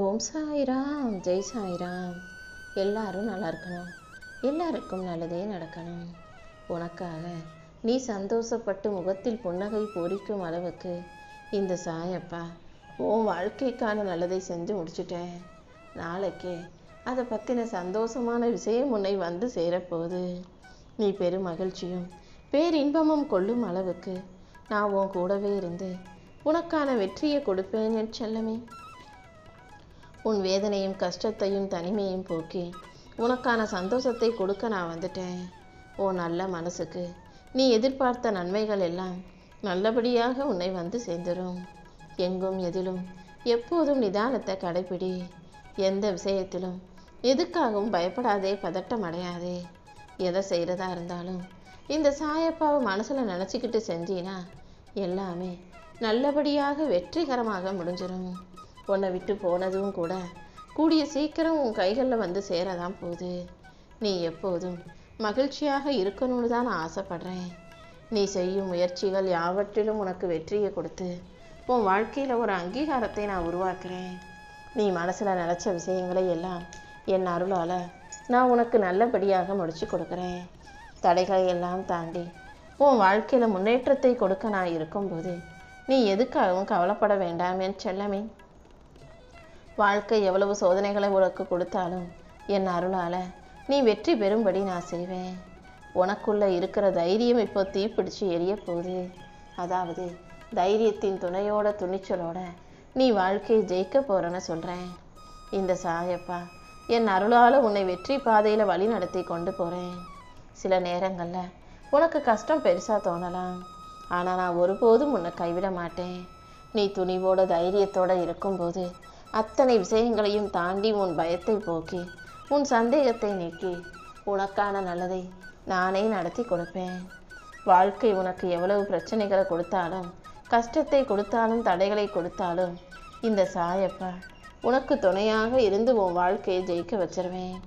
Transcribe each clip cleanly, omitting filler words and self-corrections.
ஓம் சாய்ராம், ஜெய் சாய்ராம். எல்லாரும் நல்லா இருக்கணும், எல்லாருக்கும் நல்லதே நடக்கணும். உனக்காக நீ சந்தோஷப்பட்டு முகத்தில் புன்னகை பொறிக்கும் அளவுக்கு இந்த சாயப்பா உன் வாழ்க்கைக்கான நல்லதை செஞ்சு முடிச்சுட்டேன். நாளைக்கே அதை பற்றின சந்தோஷமான விஷயம் உன்னை வந்து சேரப்போகுது. நீ பெரும் மகிழ்ச்சியும் பேரின்பமும் கொள்ளும் அளவுக்கு நான் உன் கூடவே இருந்து உனக்கான வெற்றியை கொடுப்பேன் என் செல்லமே. உன் வேதனையும் கஷ்டத்தையும் தனிமையும் போக்கி உனக்கான சந்தோஷத்தை கொடுக்க நான் வந்துட்டேன். உன் நல்ல மனசுக்கு நீ எதிர்பார்த்த நன்மைகள் எல்லாம் நல்லபடியாக உன்னை வந்து சேர்ந்துடும். எங்கும் எதிலும் எப்போதும் நிதானத்தை கடைப்பிடி. எந்த விஷயத்திலும் எதுக்காகவும் பயப்படாதே, பதட்டம் அடையாதே. எதை செய்கிறதா இருந்தாலும் இந்த சாயப்பாவை மனசில் நினச்சிக்கிட்டு செஞ்சீனா எல்லாமே நல்லபடியாக வெற்றிகரமாக முடிஞ்சிடும். உன்னை விட்டு போனதும் கூட கூடிய சீக்கிரம் உன் கைகளில் வந்து சேரதான் போகுது. நீ எப்போதும் மகிழ்ச்சியாக இருக்கணும்னு தான் நான் ஆசைப்படுறேன். நீ செய்யும் முயற்சிகள் யாவற்றிலும் உனக்கு வெற்றியை கொடுத்து உன் வாழ்க்கையில் ஒரு அங்கீகாரத்தை நான் உருவாக்குறேன். நீ மனசில் நினச்ச விஷயங்களை எல்லாம் என் அருளால் நான் உனக்கு நல்லபடியாக முடிச்சு கொடுக்குறேன். தடைகளை எல்லாம் தாண்டி உன் வாழ்க்கையில் முன்னேற்றத்தை கொடுக்க நான் இருக்கும்போது நீ எதுக்காகவும் கவலைப்பட வேண்டாம் என் செல்லமே. வாழ்க்கை எவ்வளவு சோதனைகளை உனக்கு கொடுத்தாலும் என் அருளால் நீ வெற்றி பெறும்படி நான் செய்வேன். உனக்குள்ளே இருக்கிற தைரியம் இப்போ தீப்பிடிச்சு எரிய போகுது. அதாவது தைரியத்தின் துணையோட துணிச்சலோட நீ வாழ்க்கையை ஜெயிக்க போகிறேன்னு சொல்கிறேன். இந்த சாயப்பா என் அருளால் உன்னை வெற்றி பாதையில் வழி நடத்தி கொண்டு போகிறேன். சில நேரங்களில் உனக்கு கஷ்டம் பெருசாக தோணலாம், ஆனால் நான் ஒருபோதும் உன்னை கைவிட மாட்டேன். நீ துணிவோட தைரியத்தோடு இருக்கும்போது அத்தனை விஷயங்களையும் தாண்டி உன் பயத்தை போக்கி உன் சந்தேகத்தை நீக்கி உனக்கான நல்லதை நானே நடத்தி கொடுப்பேன். வாழ்க்கை உனக்கு எவ்வளவு பிரச்சனைகளை கொடுத்தாலும், கஷ்டத்தை கொடுத்தாலும், தடைகளை கொடுத்தாலும் இந்த சாயப்பா உனக்கு துணையாக இருந்து உன் வாழ்க்கையை ஜெயிக்க வச்சிருவேன்.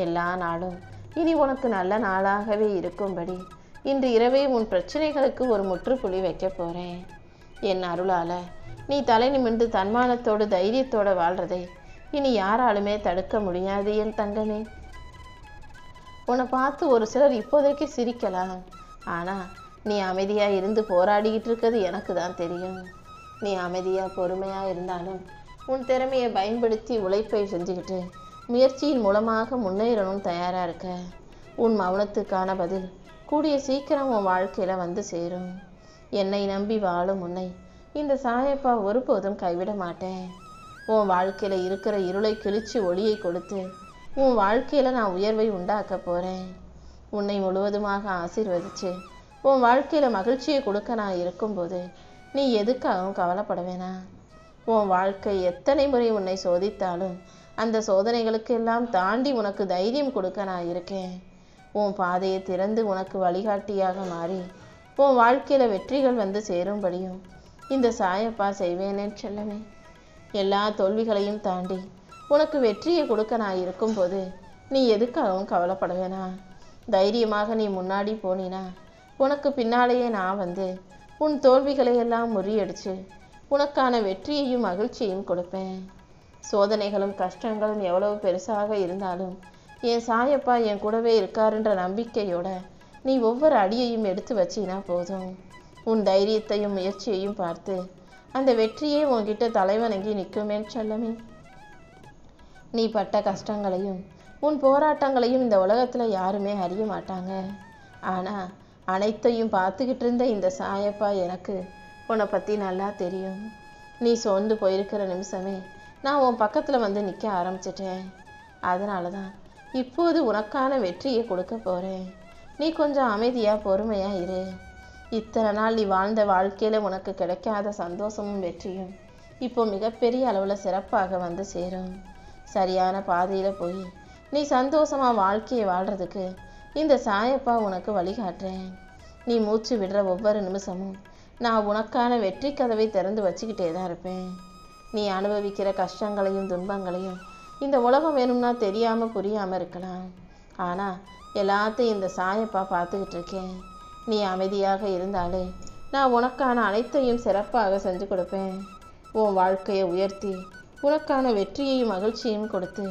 எல்லா நாளும் இனி உனக்கு நல்ல நாளாகவே இருக்கும்படி இன்று இரவே உன் பிரச்சனைகளுக்கு ஒரு முற்றுப்புள்ளி வைக்க போகிறேன். என் அருளால் நீ தலை நிமிர்ந்து தன்மானத்தோடு தைரியத்தோடு வாழ்றதை இனி யாராலுமே தடுக்க முடியாது என் தங்கமே. உன்னை பார்த்து ஒரு சிலர் இப்போதைக்கு சிரிக்கலாம், ஆனால் நீ அமைதியாக இருந்து போராடிக்கிட்டு இருக்கிறது எனக்கு தான் தெரியும். நீ அமைதியாக பொறுமையாக இருந்தாலும் உன் திறமையை பயன்படுத்தி உழைப்பை செஞ்சுக்கிட்டு முயற்சியின் மூலமாக முன்னேறணும் தயாராக இருக்க. உன் மௌனத்துக்கான பதில் கூடிய சீக்கிரம் உன் வாழ்க்கையில் வந்து சேரும். என்னை நம்பி வாழும் உன்னை இந்த சாயப்பா ஒருபோதும் கைவிட மாட்டேன். உன் வாழ்க்கையில் இருக்கிற இருளை கிழிச்சு ஒளியை கொடுத்து உன் வாழ்க்கையில் நான் உயர்வை உண்டாக்க போகிறேன். உன்னை முழுவதுமாக ஆசீர்வதிச்சு உன் வாழ்க்கையில் மகிழ்ச்சியை கொடுக்க நான் இருக்கும்போது நீ எதுக்காகவும் கவலைப்பட வேணாம். உன் வாழ்க்கை எத்தனை முறை உன்னை சோதித்தாலும் அந்த சோதனைகளுக்கு எல்லாம் தாண்டி உனக்கு தைரியம் கொடுக்க நான் இருக்கேன். உன் பாதையை திறந்து உனக்கு வழிகாட்டியாக மாறி உன் வாழ்க்கையில் வெற்றிகள் வந்து சேரும்படியும் இந்த சாயப்பா செய்வேனே செல்லமே. எல்லா தோல்விகளையும் தாண்டி உனக்கு வெற்றியை கொடுக்க நான் இருக்கும்போது நீ எதுக்காகவும் கவலைப்பட வேணாம். தைரியமாக நீ முன்னாடி போனினா உனக்கு பின்னாலேயே நான் வந்து உன் தோல்விகளை எல்லாம் முறியடிச்சு உனக்கான வெற்றியையும் மகிழ்ச்சியையும் கொடுப்பேன். சோதனைகளும் கஷ்டங்களும் எவ்வளவு பெருசாக இருந்தாலும் என் சாயப்பா என் கூடவே இருக்காருன்ற நம்பிக்கையோட நீ ஒவ்வொரு அடியையும் எடுத்து வச்சினா போதும். உன் தைரியத்தையும் முயற்சியையும் பார்த்து அந்த வெற்றியே உன்கிட்ட தலைவணங்கி நிற்குமே செல்லமே. நீ பட்ட கஷ்டங்களையும் உன் போராட்டங்களையும் இந்த உலகத்தில் யாருமே அறிய மாட்டாங்க. ஆனால் அனைத்தையும் பார்த்துக்கிட்டு இருந்த இந்த சாயப்பா எனக்கு உன்னை பற்றி நல்லா தெரியும். நீ சோர்ந்து போயிருக்கிற நிமிஷமே நான் உன் பக்கத்தில் வந்து நிற்க ஆரம்பிச்சிட்டேன். அதனால தான் இப்போது உனக்கான வெற்றியை கொடுக்க போகிறேன். நீ கொஞ்சம் அமைதியாக பொறுமையாக இரு. இத்தனை நாள் நீ வாழ்ந்த வாழ்க்கையில் உனக்கு கிடைக்காத சந்தோஷமும் வெற்றியும் இப்போ மிகப்பெரிய அளவில் சிறப்பாக வந்து சேரும். சரியான பாதையில் போய் நீ சந்தோஷமாக வாழ்க்கையை வாழ்கிறதுக்கு இந்த சாயப்பா உனக்கு வழிகாட்டுறேன். நீ மூச்சு விடுற ஒவ்வொரு நிமிஷமும் நான் உனக்கான வெற்றி கதவை திறந்து வச்சுக்கிட்டே தான் இருப்பேன். நீ அனுபவிக்கிற கஷ்டங்களையும் துன்பங்களையும் இந்த உலகம் வேணும்னா தெரியாமல் புரியாமல் இருக்கலாம், ஆனால் எல்லாத்தையும் இந்த சாயப்பா பார்த்துக்கிட்டு இருக்கேன். நீ அமைதியாக இருந்தாலே நான் உனக்கான அனைத்தையும் சிறப்பாக செஞ்சு கொடுப்பேன். உன் வாழ்க்கையை உயர்த்தி உனக்கான வெற்றியையும் மகிழ்ச்சியையும் கொடுத்து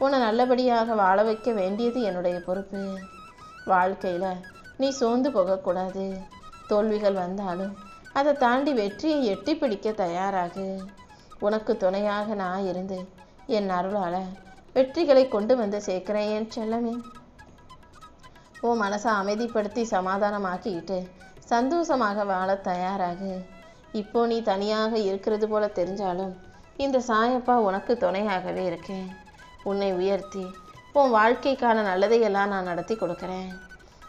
உன்னை நல்லபடியாக வாழ வைக்க வேண்டியது என்னுடைய பொறுப்பு. வாழ்க்கையில் நீ சோர்ந்து போகக்கூடாது. தோல்விகள் வந்தாலும் அதை தாண்டி வெற்றியை எட்டி பிடிக்க தயாராகு. உனக்கு துணையாக நான் இருந்து என் அருளால் வெற்றிகளை கொண்டு வந்து சேர்க்கிறேன் என் செல்லமே. உன் மனசை அமைதிப்படுத்தி சமாதானமாக்கிக்கிட்டு சந்தோஷமாக வாழ தயாராகு. இப்போ நீ தனியாக இருக்கிறது போல தெரிஞ்சாலும் இந்த சாயப்பா உனக்கு துணையாகவே இருக்கேன். உன்னை உயர்த்தி உன் வாழ்க்கைக்கான நல்லதையெல்லாம் நான் நடத்தி கொடுக்குறேன்.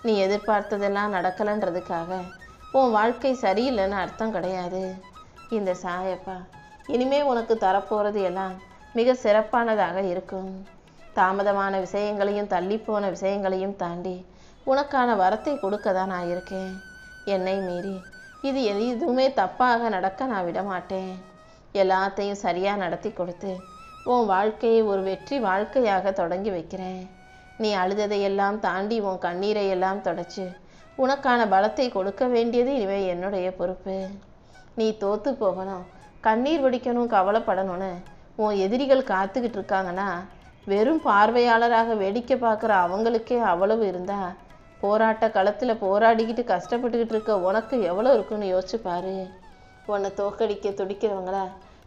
நீ எதிர்பார்த்ததெல்லாம் நடக்கலைன்றதுக்காக உன் வாழ்க்கை சரியில்லைன்னு அர்த்தம் கிடையாது. இந்த சாயப்பா இனிமே உனக்கு தரப்போகிறது எல்லாம் மிக சிறப்பானதாக இருக்கும். தாமதமான விஷயங்களையும் தள்ளிப்போன விஷயங்களையும் தாண்டி உனக்கான வரத்தை கொடுக்க தான் நான் இருக்கேன். என்னை மீறி இது எதுவுமே தப்பாக நடக்க நான் விடமாட்டேன். எல்லாத்தையும் சரியாக நடத்தி கொடுத்து உன் வாழ்க்கையை ஒரு வெற்றி வாழ்க்கையாக தொடங்கி வைக்கிறேன். நீ அழுததையெல்லாம் தாண்டி உன் கண்ணீரை எல்லாம் தொடச்சி உனக்கான பலத்தை கொடுக்க வேண்டியது இனிமே என்னுடைய பொறுப்பு. நீ தோற்று போகணும், கண்ணீர் வடிக்கணும், கவலைப்படணும்னு உன் எதிரிகள் காத்துக்கிட்டு இருக்காங்கன்னா வெறும் பார்வையாளராக வேடிக்கை பார்க்குற அவங்களுக்கே அவ்வளவு இருந்தா போராட்ட களத்தில் போராடிக்கிட்டு கஷ்டப்பட்டுக்கிட்டு இருக்க உனக்கு எவ்வளோ இருக்குன்னு யோசிச்சு பாரு. உன்னை தோக்கடிக்க துடிக்கிறவங்கள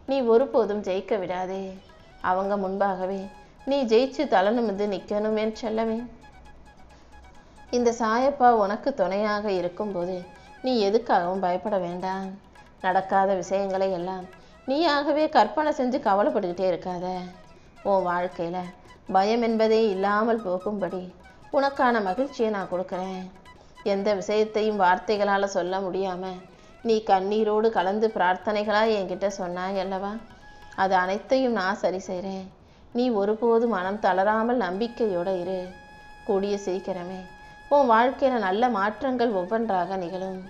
நீ ஒருபோதும் ஜெயிக்க விடாதே. அவங்க முன்பாகவே நீ ஜெயிச்சு தலை நிமிர்ந்து நிற்கணுமே செல்லவே. இந்த சாயப்பா உனக்கு துணையாக இருக்கும்போது நீ எதுக்காகவும் பயப்பட வேண்டாம். நடக்காத விஷயங்களை எல்லாம் நீயாகவே கற்பனை செஞ்சு கவலைப்பட்டுக்கிட்டே இருக்காத. உன் வாழ்க்கையில் பயம் என்பதே இல்லாமல் போகும்படி உனக்கான மகிழ்ச்சியை நான் கொடுக்குறேன். எந்த விஷயத்தையும் வார்த்தைகளால் சொல்ல முடியாமல் நீ கண்ணீரோடு கலந்து பிரார்த்தனைகளாக என்கிட்ட சொன்னாய் அல்லவா, அது அனைத்தையும் நான் சரி செய்கிறேன். நீ ஒருபோதும் மனம் தளராமல் நம்பிக்கையோடு இரு. கூடிய சீக்கிரமே உன் வாழ்க்கையில் நல்ல மாற்றங்கள் ஒவ்வொன்றாக நிகழும்.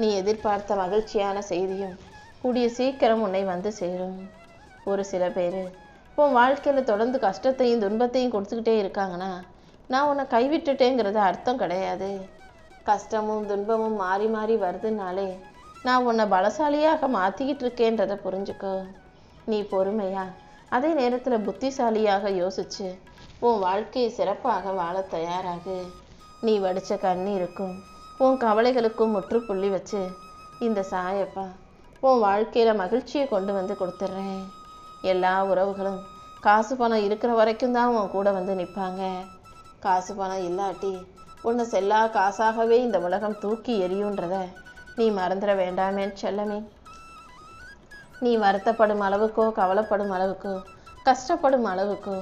நீ எதிர்பார்த்த மகிழ்ச்சியான செய்தியும் கூடிய சீக்கிரம் உன்னை வந்து சேரும். ஒரு சில பேர் உன் வாழ்க்கையில் தொடர்ந்து கஷ்டத்தையும் துன்பத்தையும் கொடுத்துக்கிட்டே இருக்காங்கன்னா நான் உன்னை கைவிட்டுட்டேங்கிறது அர்த்தம் கிடையாது. கஷ்டமும் துன்பமும் மாறி மாறி வருதுனாலே நான் உன்னை பலசாலியாக மாற்றிக்கிட்டு இருக்கேன்றதை புரிஞ்சுக்கோ. நீ பொறுமையா அதே நேரத்தில் புத்திசாலியாக யோசிச்சு உன் வாழ்க்கையை சிறப்பாக வாழ தயாராகு. நீ வடித்த கண்ணீருக்கும் உன் கவலைகளுக்கும் முற்றுப்புள்ளி வச்சு இந்த சாயப்பா உன் வாழ்க்கையில் மகிழ்ச்சியை கொண்டு வந்து கொடுத்துட்றேன். எல்லா உறவுகளும் காசு பணம் இருக்கிற வரைக்கும் தான் உன் கூட வந்து நிற்பாங்க. காசு பணம் இல்லாட்டி உன்னை செல்லா காசாகவே இந்த உலகம் தூக்கி எரியுன்றத நீ மறந்துட வேண்டாமே செல்லமே. நீ வருத்தப்படும் அளவுக்கோ கவலைப்படும் அளவுக்கோ கஷ்டப்படும் அளவுக்கோ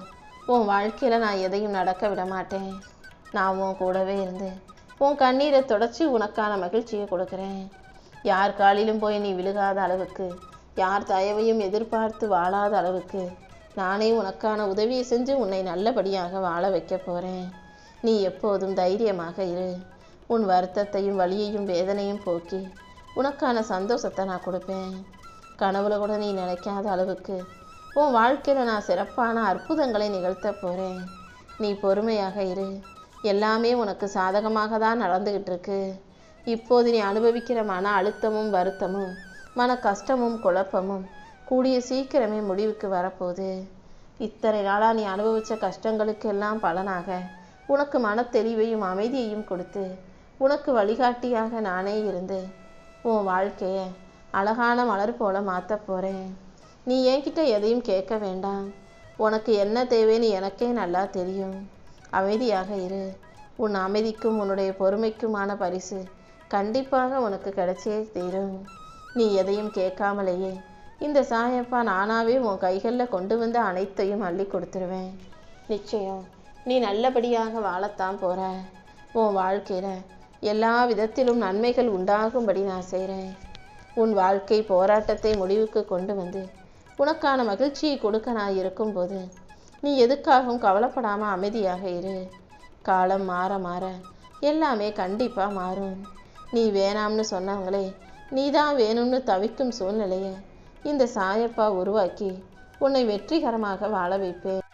உன் வாழ்க்கையில் நான் எதையும் நடக்க விட மாட்டேன். நான் உன் கூடவே இருந்து உன் கண்ணீரை தொடச்சி உனக்கான மகிழ்ச்சியை கொடுக்குறேன். யார் காலிலும் போய் நீ விழுகாத அளவுக்கு, யார் தயவையும் எதிர்பார்த்து வாழாத அளவுக்கு நானே உனக்கான உதவியை செஞ்சு உன்னை நல்லபடியாக வாழ வைக்க போகிறேன். நீ எப்போதும் தைரியமாக இரு. உன் வருத்தத்தையும் வலியையும் வேதனையும் போக்கி உனக்கான சந்தோஷத்தை நான் கொடுப்பேன். கனவுல கூட நீ நினைக்காத அளவுக்கு உன் வாழ்க்கையில் நான் சிறப்பான அற்புதங்களை நிகழ்த்த போகிறேன். நீ பொறுமையாக இரு. எல்லாமே உனக்கு சாதகமாக தான் நடந்துக்கிட்டு இருக்கு. இப்போது நீ அனுபவிக்கிற மன அழுத்தமும் வருத்தமும் மன கஷ்டமும் குழப்பமும் கூடிய சீக்கிரமே முடிவுக்கு வரப்போகுது. இத்தனை நாளாக நீ அனுபவித்த கஷ்டங்களுக்கெல்லாம் பலனாக உனக்கு மன தெளிவையும் அமைதியையும் கொடுத்து உனக்கு வழிகாட்டியாக நானே இருந்து உன் வாழ்க்கையை அழகான மலர் போல மாற்ற போகிறேன். நீ என்கிட்ட எதையும் கேட்க வேண்டாம். உனக்கு என்ன தேவைன்னு எனக்கே நல்லா தெரியும். அமைதியாக இரு. உன் அமைதிக்கும் உன்னுடைய பொறுமைக்குமான பரிசு கண்டிப்பாக உனக்கு கிடைச்சே தீரும். நீ எதையும் கேட்காமலேயே இந்த சாயப்பா நானாவே உன் கைகளில் கொண்டு வந்து அனைத்தையும் அள்ளி கொடுத்துருவேன். நிச்சயம் நீ நல்லபடியாக வாழத்தான் போகிற. உன் வாழ்க்கையில் எல்லா விதத்திலும் நன்மைகள் உண்டாகும்படி நான் செய்கிறேன். உன் வாழ்க்கை போராட்டத்தை முடிவுக்கு கொண்டு வந்து உனக்கான மகிழ்ச்சியை கொடுக்க நான் இருக்கும்போது நீ எதுக்காகவும் கவலைப்படாமல் அமைதியாக இரு. காலம் மாற மாற எல்லாமே கண்டிப்பாக மாறும். நீ வேணாம்னு சொன்னவங்களே நீ தான் வேணும்னு தவிக்கும் சூழ்நிலையை இந்த சாயப்பா உருவாக்கி உன்னை வெற்றிகரமாக வாழ வைப்பேன்.